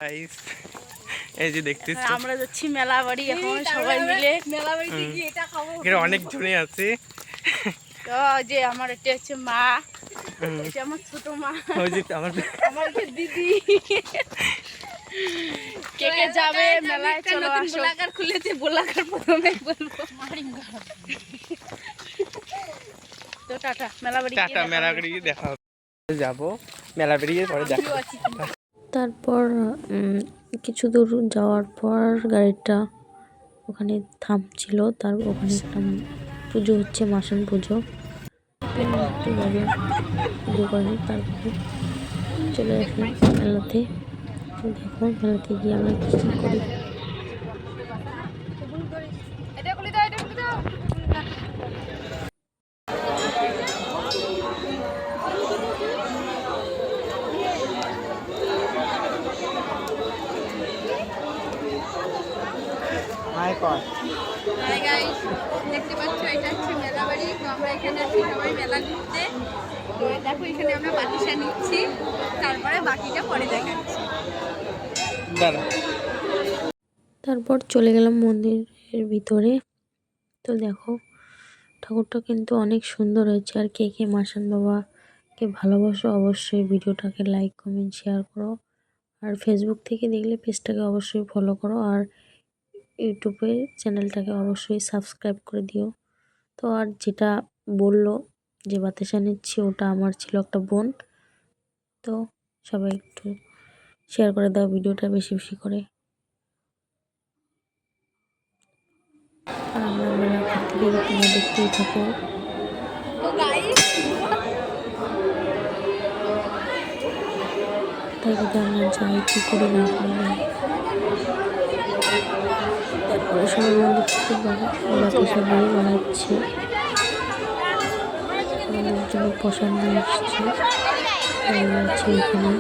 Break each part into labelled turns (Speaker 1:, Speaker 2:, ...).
Speaker 1: Guys এই যে দেখতেছি
Speaker 2: আমরা যাচ্ছি মেলা বাড়ি এখন সবাই মিলে মেলা বাড়িতে গিয়ে এটা খাবো।
Speaker 1: এখানে অনেক জনই আছে।
Speaker 2: তো যে আমার এটা হচ্ছে মা, এটা আমার ছোট মা,
Speaker 1: ওই যে আমার
Speaker 2: দিদি। কে কে যাবে মেলায় চলো আসো। ব্লগার খুলেছে, ব্লগার প্রথমে বলবো তো টাটা মেলা বাড়ি
Speaker 1: গিয়ে দেখা হবে। যাবো মেলা বেরিয়ে পরে দেখা।
Speaker 3: তারপর কিছু দূর যাওয়ার পর গাড়িটা ওখানে থামছিল। তার ওখানে একটা পুজো হচ্ছে, মাসান পুজো। পুজো করে তারপরে চলে আসলাম মেলাতে। তো দেখো মেলাতে গিয়ে আমরা কী করি।
Speaker 2: হাই গাইস, দেখতে পাচ্ছ এটা হচ্ছে মেলা বাড়ি। তো আমরা এখানে আছি সবাই মেলা ঘুরতে। তো দেখো এখানে আমরা বাতিসা নিচ্ছি, তারপরে বাকিটা পরে দেখাচ্ছি।
Speaker 3: তারপর চলে গেলাম মন্দিরের ভিতরে। তো দেখো ঠাকুরটা কিন্তু অনেক সুন্দর হয়েছে। আর কে কে মাসান বাবাকে ভালোবাসো অবশ্যই ভিডিওটাকে লাইক কমেন্ট শেয়ার করো। আর ফেসবুক থেকে দেখলে পেজটাকে অবশ্যই ফলো করো। আর ইউটিউবে চ্যানেলটাকে অবশ্যই সাবস্ক্রাইব করে দিও। তো আর যেটা বললো যে বাতাসা নিচ্ছি, ওটা আমার ছিল একটা বোন। তো সবাই একটু শেয়ার করে দাও ভিডিওটা বেশি বেশি করে। আর আমরা মেলা ঘুরতে গেলে তোমরা দেখতেই থাকো। তাই যদি আমরা যাই কী করি না করি না। তারপরে সবাই মন্দির থেকে বাতাসা বাড়ি বানাচ্ছে, আমাদের জন্য প্রসাদ নিয়ে এসছে আছে এখানে।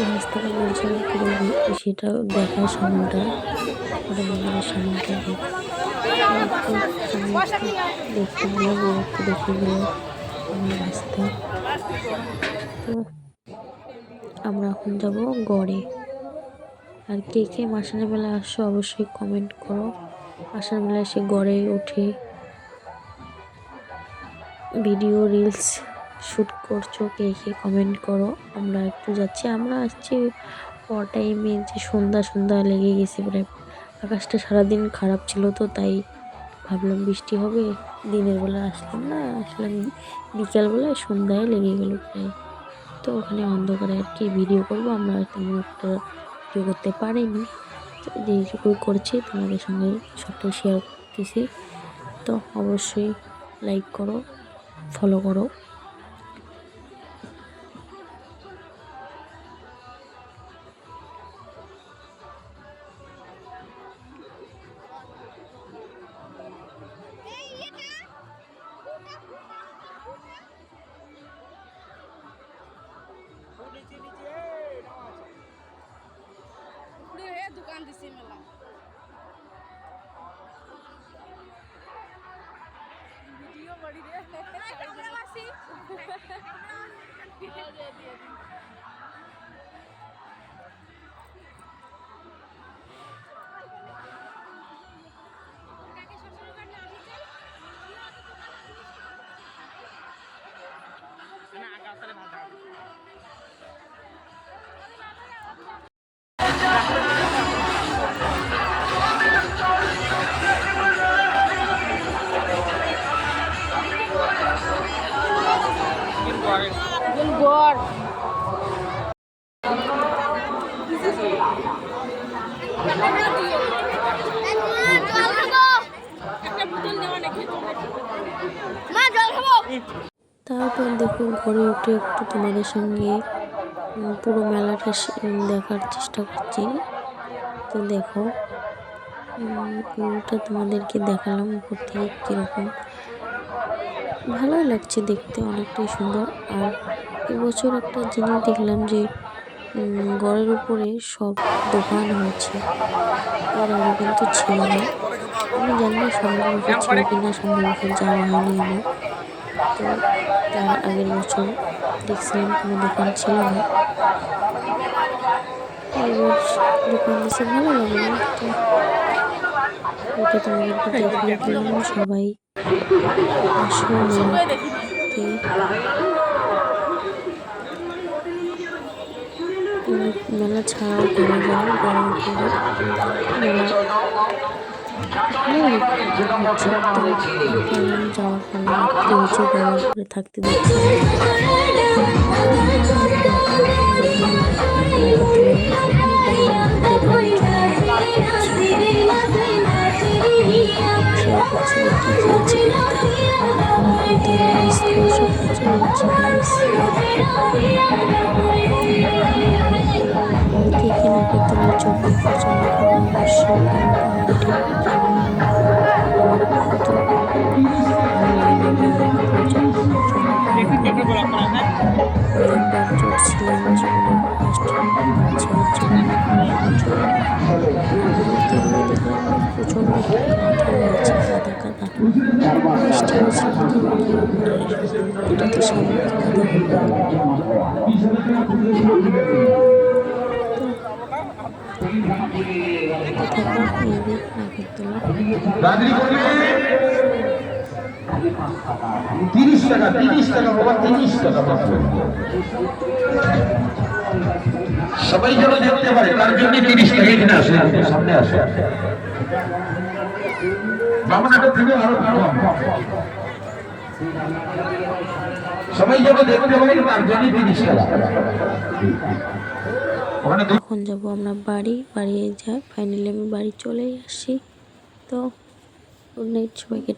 Speaker 3: হাস থেকে বলছিলাম পুরো সেটা দেখার সামনটা, ওটা মন্দিরের সামনটা দেখতে গেলাম, একটু দেখে গেলাম আমার রাস্তা। তো আমরা এখন যাব গড়ে। আর কে কে মাসানের মেলায় আসছো অবশ্যই কমেন্ট করো। মাসানের মেলায় এসে গড়ে উঠে ভিডিও রিলস শ্যুট করছো কে কে কমেন্ট করো। আমরা একটু যাচ্ছি, আমরা আসছি টাইমে, যে সন্ধ্যা সন্ধ্যা লেগে গেছে প্রায়। আকাশটা সারাদিন খারাপ ছিল, তো তাই ভাবলাম বৃষ্টি হবে, দিনের বেলা আসলাম না, আসলাম বিকালবেলায়, সন্ধ্যায় লেগে গেল প্রায়। তো ওখানে অন্ধকারে আর কি ভিডিও করবো, আমরা তেমন একটা ভিডিও করতে পারিনি। যেটুকুই করছি তোমাদের সঙ্গে সবটাই শেয়ার করতেছি। তো অবশ্যই লাইক করো, ফলো করো।
Speaker 2: দোকান দিছি মেলা ভিডিও বাড়ি রে গড়।
Speaker 3: তারপর দেখো ঘরে উঠে একটু তোমাদের সঙ্গে পুরো মেলাটা দেখার চেষ্টা করছি। তো দেখো পুরোটা তোমাদেরকে দেখালাম উপর থেকে কীরকম ভালোই লাগছে দেখতে, অনেকটাই সুন্দর। আর এবছর একটা জিনিস দেখলাম যে গড়ের উপরে সব দোকান হয়েছে, এর আগে কিন্তু ছিল না। আমি জানি না সামনের বছর ছিল কিনা, সামনের বছর যাওয়া হয়নি আমার। তো তার আগের বছর দেখছিলাম কোনো দোকান ছিল না, এবার দোকান দিয়েছে, ভালো লাগলো। তো ওটা তোমাদেরকে দেখিয়ে দিলাম। সবাই আসো মেলাতে। মেলা ছাড়াও করা যায়, গরম করে মেলা হচ্ছে। তো এখন যাওয়ার পরে রাত্রি হচ্ছে, গরম করে থাকতে দিচ্ছে। কে কে নাগরদোলায় চড়তে পছন্দ করো অবশ্যই কমেন্টে অনেকবার চড়ছিলাম জীবনে ফার্স্ট প্রচন্ড কাদা হয়েছে, কাদা কাদা বৃষ্টি হয়েছে, এটা তো স্বাভাবিক কাদা হবে।
Speaker 4: সবাই যেন দেখতে পারে তার জন্য 30 টাকা। এখানে আসে, সামনে আসে। বামনাটা থেকে আরো কম, সবাই যেন দেখতে পারে তার জন্য 30 টাকা।
Speaker 3: এখন যাবো আমরা বাড়ি যাই। ফাইনালি আমি বাড়ি চলেই আসি। তো গুড নাইট সবাইকে।